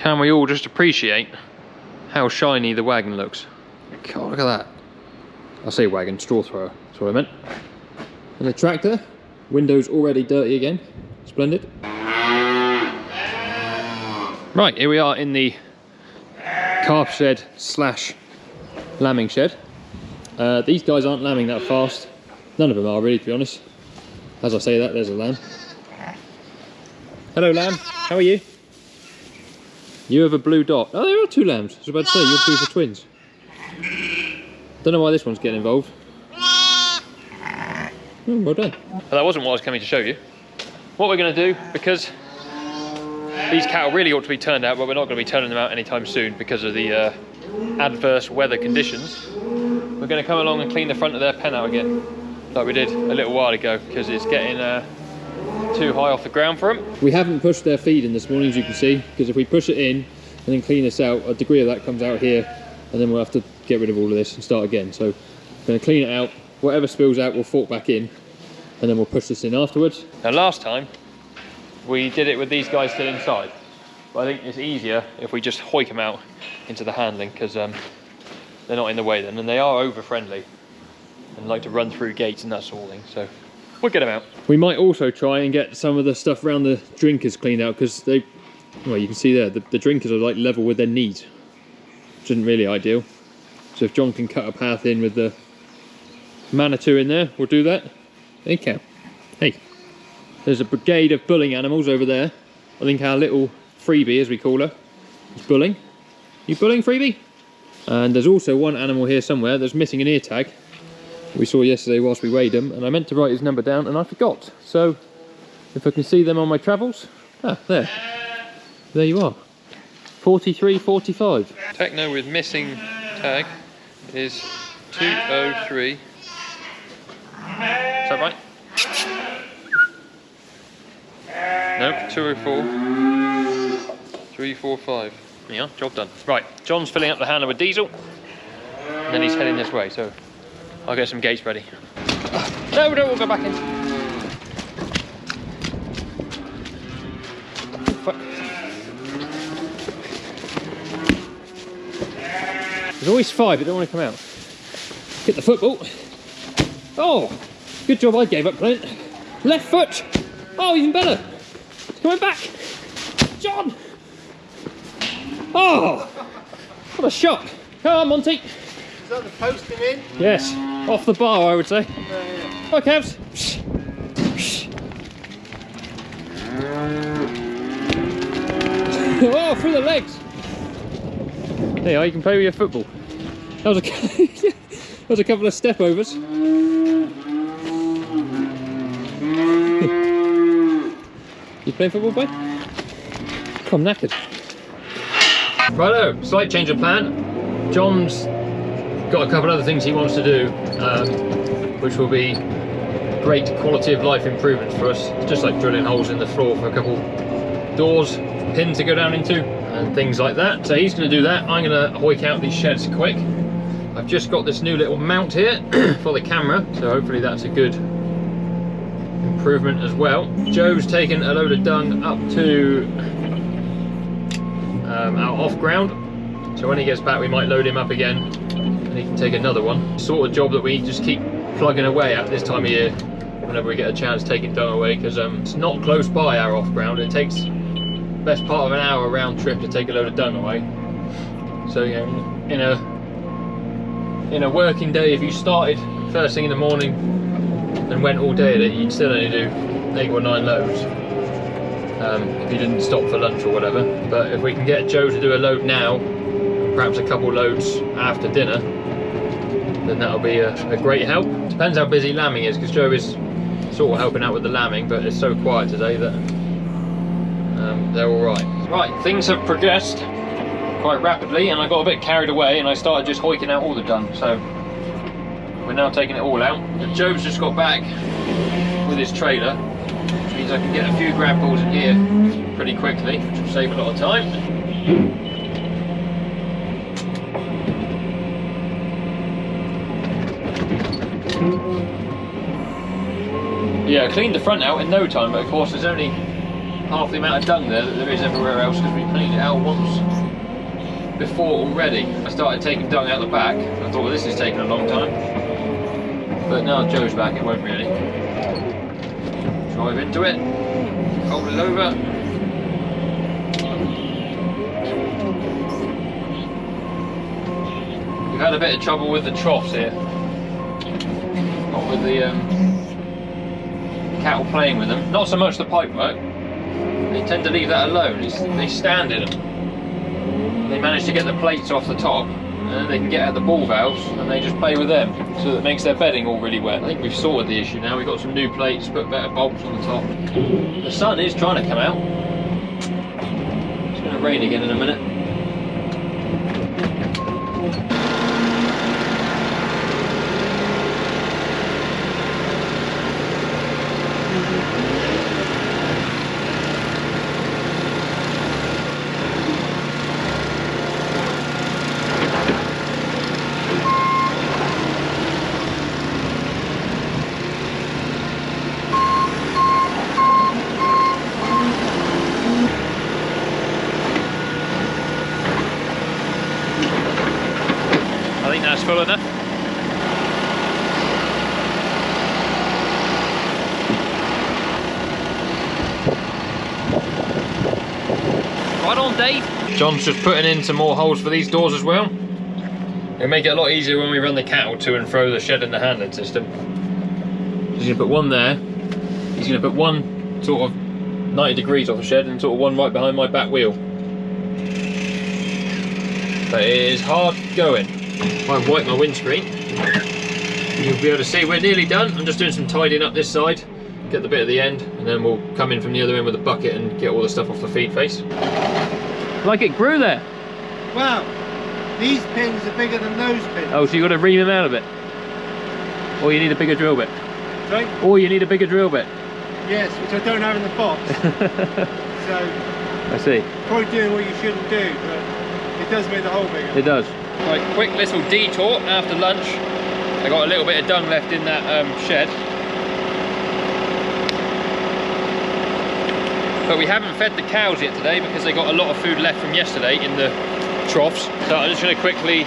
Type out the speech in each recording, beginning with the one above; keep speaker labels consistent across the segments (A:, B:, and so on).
A: Can we all just appreciate how shiny the wagon looks? God, look at that. I say wagon, straw thrower, that's what I meant. And the tractor, windows already dirty again. Splendid. Right, here we are in the calf shed slash lambing shed. These guys aren't lambing that fast. None of them are really, to be honest. As I say that, there's a lamb. Hello lamb, how are you? You have a blue dot. Oh, there are two lambs. I was about to say, you're due for twins. Don't know why this one's getting involved. Oh, well done. Well, that wasn't what I was coming to show you. What we're going to do, because these cattle really ought to be turned out, but we're not going to be turning them out anytime soon because of the adverse weather conditions. We're going to come along and clean the front of their pen out again, like we did a little while ago, because it's getting too high off the ground for them. We haven't pushed their feed in this morning, as you can see, because if we push it in and then clean this out, a degree of that comes out here, and then we'll have to get rid of all of this and start again. So we're going to clean it out. Whatever spills out, we'll fork back in, and then we'll push this in afterwards. Now, last time we did it with these guys still inside, but I think it's easier if we just hoik them out into the handling, because they're not in the way then, and they are over friendly and like to run through gates and that sort of thing. So we'll get them out. We might also try and get some of the stuff around the drinkers cleaned out, because they, well, you can see there, the drinkers are like level with their knees, which isn't really ideal. So if John can cut a path in with the Manitou in there, we'll do that. Hey cow. Hey. There's a brigade of bulling animals over there. I think our little freebie, as we call her, is bulling. You bulling, freebie? And there's also one animal here somewhere that's missing an ear tag. We saw yesterday whilst we weighed him, and I meant to write his number down and I forgot. So if I can see them on my travels, there you are, 4345. Techno with missing tag is 203. Is that right? Nope, 204 345. Yeah, job done. Right, John's filling up the handler with diesel, and then he's heading this way, so I'll get some gates ready. No, we'll go back in. There's always five that don't want to come out. Hit the football. Oh, good job I gave up, Clint. Left foot. Oh, even better. It's coming back. John. Oh, what a shock. Come on, Monty.
B: Is that the posting in?
A: Yes, off the bar, I would say.
B: Yeah.
A: Hi, Cavs. Oh, through the legs. There you are, you can play with your football. That was a, that was a couple of step overs. You playing football, boy? I'm knackered. Righto, slight change of plan. John's got a couple other things he wants to do, which will be great quality of life improvements for us. It's just like drilling holes in the floor for a couple doors, pins to go down into, and things like that. So he's going to do that. I'm going to hoik out these sheds quick. I've just got this new little mount here for the camera, so hopefully that's a good improvement as well. Joe's taken a load of dung up to our off ground, so when he gets back we might load him up again and he can take another one. Sort of job that we just keep plugging away at this time of year whenever we get a chance taking dung away, because it's not close by our off ground. It takes the best part of an hour round trip to take a load of dung away. So you know, in a working day, if you started first thing in the morning and went all day at it, you'd still only do 8 or 9 loads if you didn't stop for lunch or whatever. But if we can get Joe to do a load now, perhaps a couple loads after dinner, then that'll be a great help. Depends how busy lambing is, because Joe is sort of helping out with the lambing, but it's so quiet today that they're all right. Right, things have progressed quite rapidly, and I got a bit carried away and I started just hoiking out all the dung, so we're now taking it all out. And Joe's just got back with his trailer, which means I can get a few grab balls in here pretty quickly, which will save a lot of time. Yeah, I cleaned the front out in no time, but of course there's only half the amount of dung there that there is everywhere else because we cleaned it out once before already. I started taking dung out the back. I thought, well, this is taking a long time. But now Joe's back, it won't really. Drive into it, hold it over. We've had a bit of trouble with the troughs here. Not with the cattle playing with them. Not so much the pipe work. They tend to leave that alone. They stand in them. They manage to get the plates off the top, and then they can get at the ball valves and they just play with them, so that makes their bedding all really wet. I think we've sorted the issue now. We've got some new plates, put better bolts on the top. The sun is trying to come out. It's going to rain again in a minute. I think that's full enough. Right on, Dave. John's just putting in some more holes for these doors as well. It'll make it a lot easier when we run the cattle to and fro the shed and the handling system. He's going to put one there. He's going to put one sort of 90 degrees off the shed and sort of one right behind my back wheel. But it is hard going. If I wipe my windscreen, you'll be able to see we're nearly done. I'm just doing some tidying up this side, get the bit at the end, and then we'll come in from the other end with a bucket and get all the stuff off the feed face. Like it grew there.
B: Wow, these pins are bigger than those pins.
A: Oh, so you got to ream them out a bit. Or you need a bigger drill bit.
B: Sorry?
A: Or you need a bigger drill bit.
B: Yes, which I don't have in the box. So,
A: I see.
B: probably doing what you shouldn't do, but it does make the hole bigger.
A: It does. Right, quick little detour after lunch. I got a little bit of dung left in that shed. But we haven't fed the cows yet today because they got a lot of food left from yesterday in the troughs. So I'm just going to quickly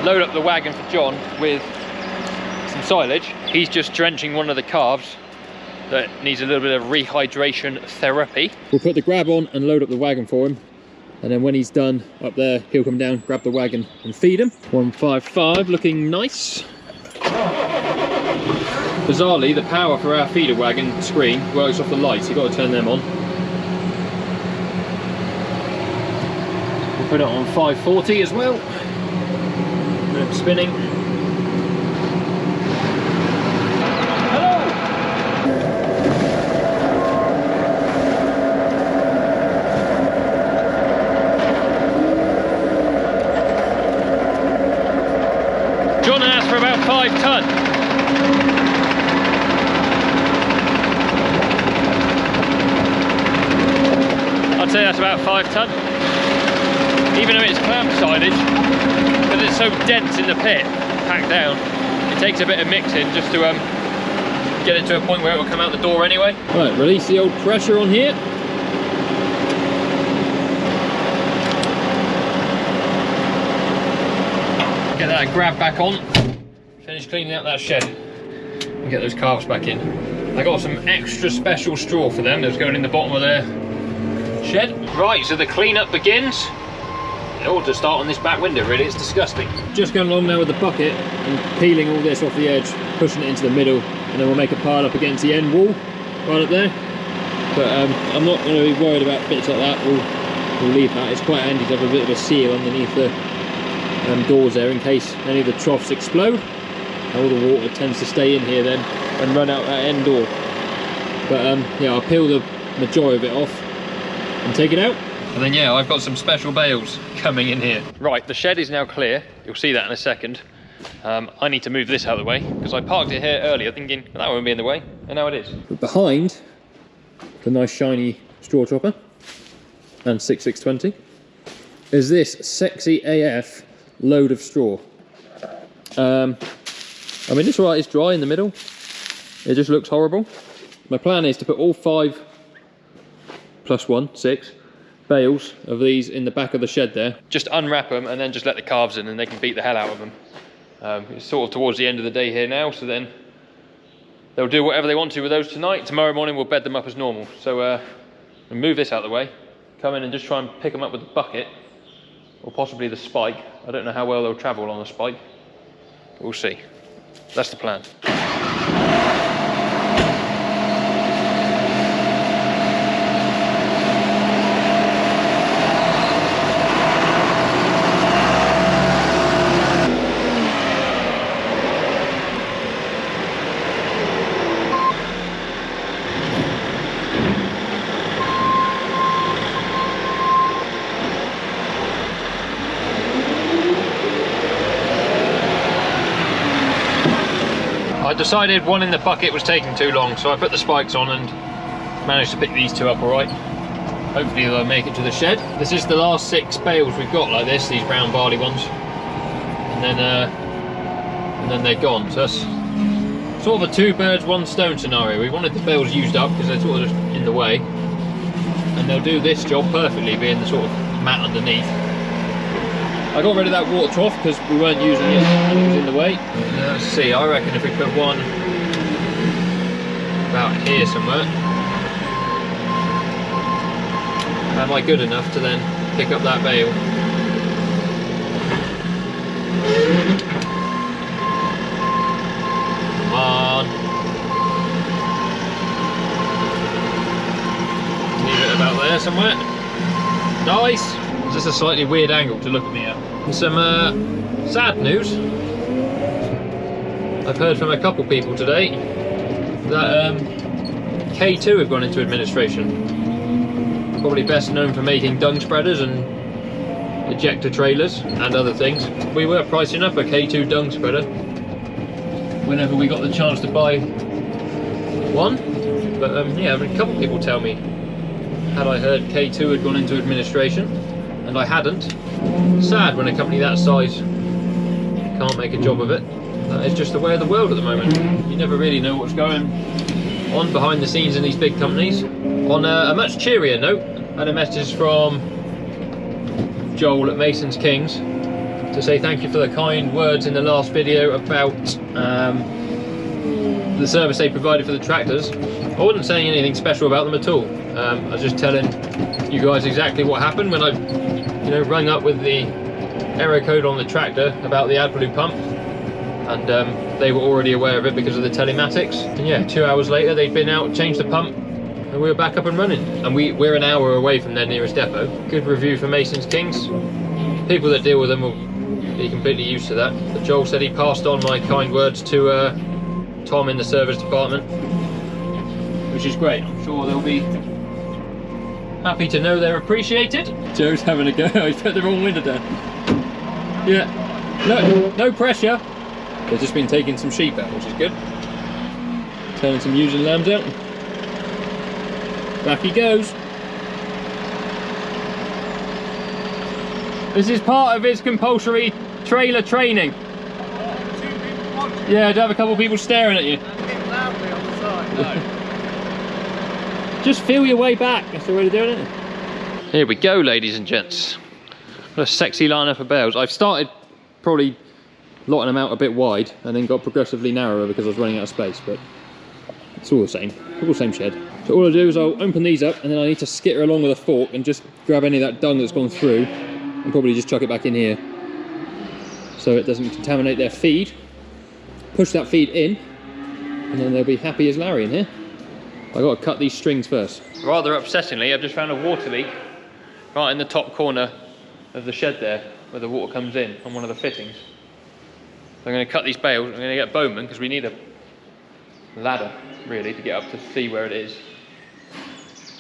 A: load up the wagon for John with some silage. He's just drenching one of the calves that needs a little bit of rehydration therapy. We'll put the grab on and load up the wagon for him. And then when he's done up there, he'll come down, grab the wagon and feed him. 155, looking nice. Bizarrely, the power for our feeder wagon screen works off the lights. You've got to turn them on. We'll put it on 540 as well. Let it spinning. John asked for about 5 tonne. I'd say that's about 5 tonne. Even though it's clamp silage, because it's so dense in the pit, packed down, it takes a bit of mixing just to get it to a point where it will come out the door anyway. Right, release the old pressure on here. Get that grab back on. Finish cleaning out that shed and get those calves back in. I got some extra special straw for them that's going in the bottom of their shed. Right, so the cleanup begins. It ought to start on this back window, really. It's disgusting. Just going along now with the bucket and peeling all this off the edge, pushing it into the middle, and then we'll make a pile up against the end wall right up there. But I'm not going to be worried about bits like that. We'll leave that. It's quite handy to have a bit of a seal underneath the doors there in case any of the troughs explode. All the water tends to stay in here then and run out that end door. But yeah, I'll peel the majority of it off and take it out. And then yeah, I've got some special bales coming in here. Right, the shed is now clear. You'll see that in a second. I need to move this out of the way because I parked it here earlier thinking that won't be in the way, and now it is. But behind the nice shiny straw chopper and 6620 is this sexy AF load of straw. I mean, it's right, it's dry in the middle. It just looks horrible. My plan is to put all 5 plus 1, 6 bales of these in the back of the shed there. Just unwrap them and then just let the calves in and they can beat the hell out of them. It's sort of towards the end of the day here now, so then they'll do whatever they want to with those tonight. Tomorrow morning we'll bed them up as normal. So we'll move this out of the way, come in and just try and pick them up with the bucket, or possibly the spike. I don't know how well they'll travel on the spike. We'll see. That's the plan. I decided one in the bucket was taking too long, so I put the spikes on and managed to pick these two up alright. Hopefully they'll make it to the shed. This is the last 6 bales we've got like this, these brown barley ones. And then they're gone. So that's sort of a 2 birds 1 stone scenario. We wanted the bales used up because they're sort of just in the way. And they'll do this job perfectly, being the sort of mat underneath. I got rid of that water trough because we weren't using it and it was in the way. Let's see, I reckon if we put one about here somewhere, am I good enough to then pick up that bale? Come on. Leave it about there somewhere. Nice! It's just a slightly weird angle to look at me at. And some sad news. I've heard from a couple people today that K2 have gone into administration. Probably best known for making dung spreaders and ejector trailers and other things. We were pricing up a K2 dung spreader whenever we got the chance to buy one. But yeah, a couple people tell me, had I heard K2 had gone into administration, and I hadn't. Sad when a company that size can't make a job of it. That is just the way of the world at the moment. You never really know what's going on behind the scenes in these big companies. On a much cheerier note, I had a message from Joel at Mason's Kings to say thank you for the kind words in the last video about the service they provided for the tractors. I wasn't saying anything special about them at all. I was just telling you guys exactly what happened when I rung up with the error code on the tractor about the AdBlue pump, and they were already aware of it because of the telematics. And yeah, 2 hours later they'd been out, changed the pump, and we were back up and running. And we're an hour away from their nearest depot. Good review for Mason's Kings. People that deal with them will be completely used to that. But Joel said he passed on my kind words to Tom in the service department, which is great. I'm sure they'll be happy to know they're appreciated. Joe's having a go. He's put the wrong window down. Yeah. No pressure. They've just been taking some sheep out, which is good. Turning some ewes and lambs out. Back he goes. This is part of his compulsory trailer training. Yeah, to have a couple of people staring at you. Loudly on the side. No. Just feel your way back, that's the way to do it, isn't it? Here we go, ladies and gents. What a sexy lineup of bales. I've started probably lotting them out a bit wide and then got progressively narrower because I was running out of space, but it's all the same. All the same shed. So all I'll do is I'll open these up and then I need to skitter along with a fork and just grab any of that dung that's gone through and probably just chuck it back in here so it doesn't contaminate their feed. Push that feed in and then they'll be happy as Larry in here. I've got to cut these strings first. Rather upsettingly, I've just found a water leak right in the top corner of the shed there, where the water comes in on one of the fittings. So I'm going to cut these bales. I'm going to get Bowman because we need a ladder really to get up to see where it is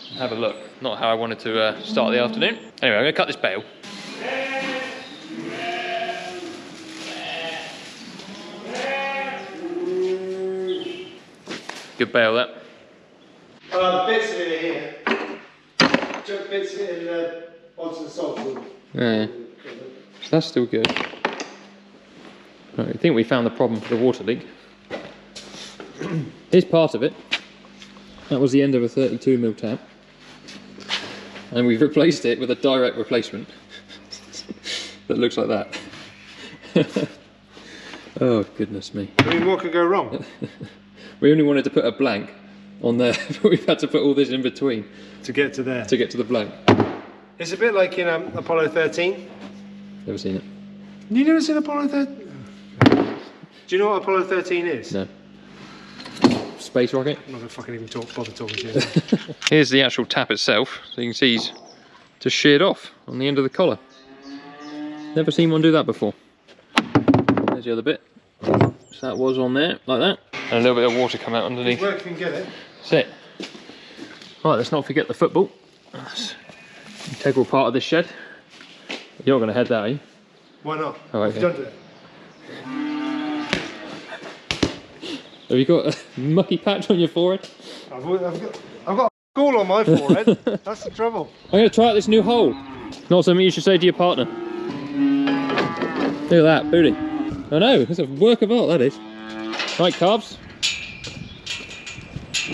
A: and have a look. Not how I wanted to start the afternoon. Anyway, I'm going to cut this bale. Good bale that.
B: The bits of it are here. Chuck bits of it in onto the salt.
A: Yeah, so that's still good. Right, I think we found the problem for the water leak. Here's part of it. That was the end of a 32mm tap. And we've replaced it with a direct replacement that looks like that. Oh goodness me.
B: I mean, what could go wrong?
A: We only wanted to put a blank on there, but we've had to put all this in between
B: To get to there.
A: to get to the blank.
B: It's a bit like in Apollo 13.
A: Never seen it.
B: You never seen Apollo 13? Do you know what Apollo 13 is?
A: No. Space rocket?
B: I'm not going to fucking even bother talking to you.
A: Here's the actual tap itself, so you can see he's just sheared off on the end of the collar. Never seen one do that before. There's the other bit. So that was on there, like that. And a little bit of water come out underneath.
B: Where can you get it?
A: That's it. Right, let's not forget the football. That's an integral part of this shed. You're not going to head that, are you?
B: Why not?
A: Oh, okay.
B: We've done it.
A: Have you got a mucky patch on your forehead?
B: I've got a gall on my forehead. That's the trouble.
A: I'm going to try out this new hole. Not something you should say to your partner. Look at that, booty. I know, it's a work of art, that is. Right, calves.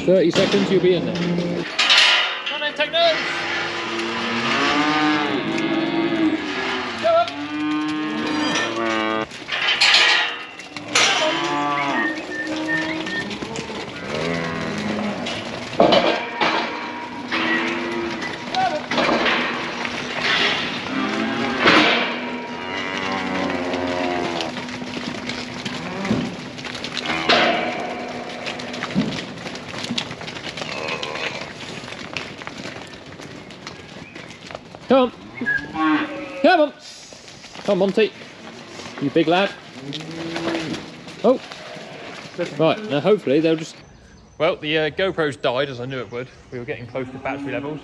A: 30 seconds, you'll be in there. Come on then, take those! Go up! Come on. Come on. Come on, Monty. You big lad. Oh. Right, now hopefully they'll just... Well, the GoPro's died, as I knew it would. We were getting close to battery levels.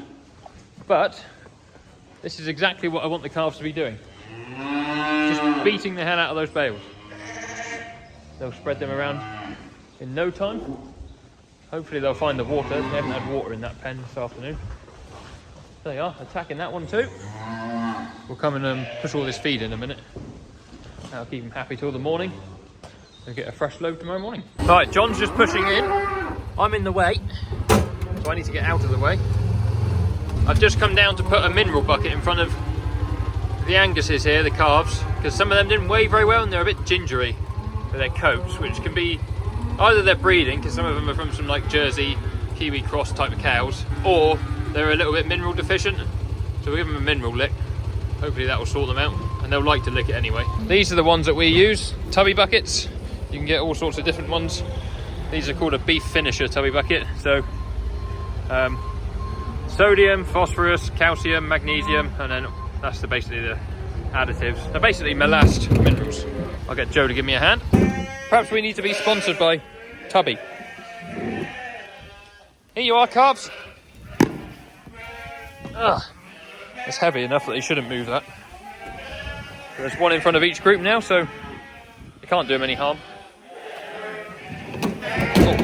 A: But this is exactly what I want the calves to be doing. Just beating the hell out of those bales. They'll spread them around in no time. Hopefully they'll find the water. They haven't had water in that pen this afternoon. There they are, attacking that one too. We'll come and push all this feed in a minute. That'll keep them happy till the morning. They'll get a fresh load tomorrow morning. Right, John's just pushing in. I'm in the way, so I need to get out of the way. I've just come down to put a mineral bucket in front of the Anguses here, the calves, because some of them didn't weigh very well and they're a bit gingery with their coats, which can be either they're breeding, because some of them are from some like Jersey, Kiwi cross type of cows, or they're a little bit mineral deficient, so we'll give them a mineral lick. Hopefully that will sort them out, and they'll like to lick it anyway. These are the ones that we use, tubby buckets. You can get all sorts of different ones. These are called a beef finisher tubby bucket. So sodium, phosphorus, calcium, magnesium, and then that's basically the additives. They're basically molasses minerals. I'll get Joe to give me a hand. Perhaps we need to be sponsored by Tubby. Here you are, calves. Ugh, it's heavy enough that they shouldn't move that. There's one in front of each group now, so you can't do them any harm. Oh.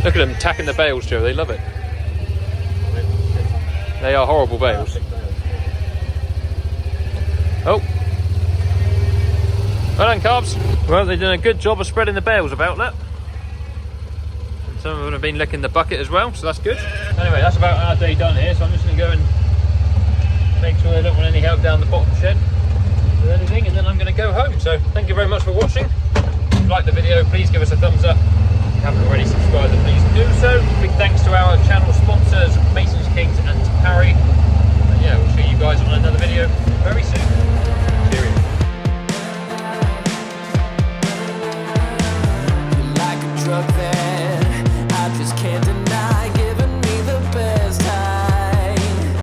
A: Look at them attacking the bales, Joe. They love it. They are horrible bales. Oh. Well done, calves. Well, they've done a good job of spreading the bales about that. Some of them have been licking the bucket as well, so that's good. Anyway, that's about our day done here, so I'm just going to go and make sure I don't want any help down the bottom shed with anything, and then I'm going to go home. So thank you very much for watching. If you liked the video, please give us a thumbs up. If you haven't already subscribed, then please do so. Big thanks to our channel sponsors, Mason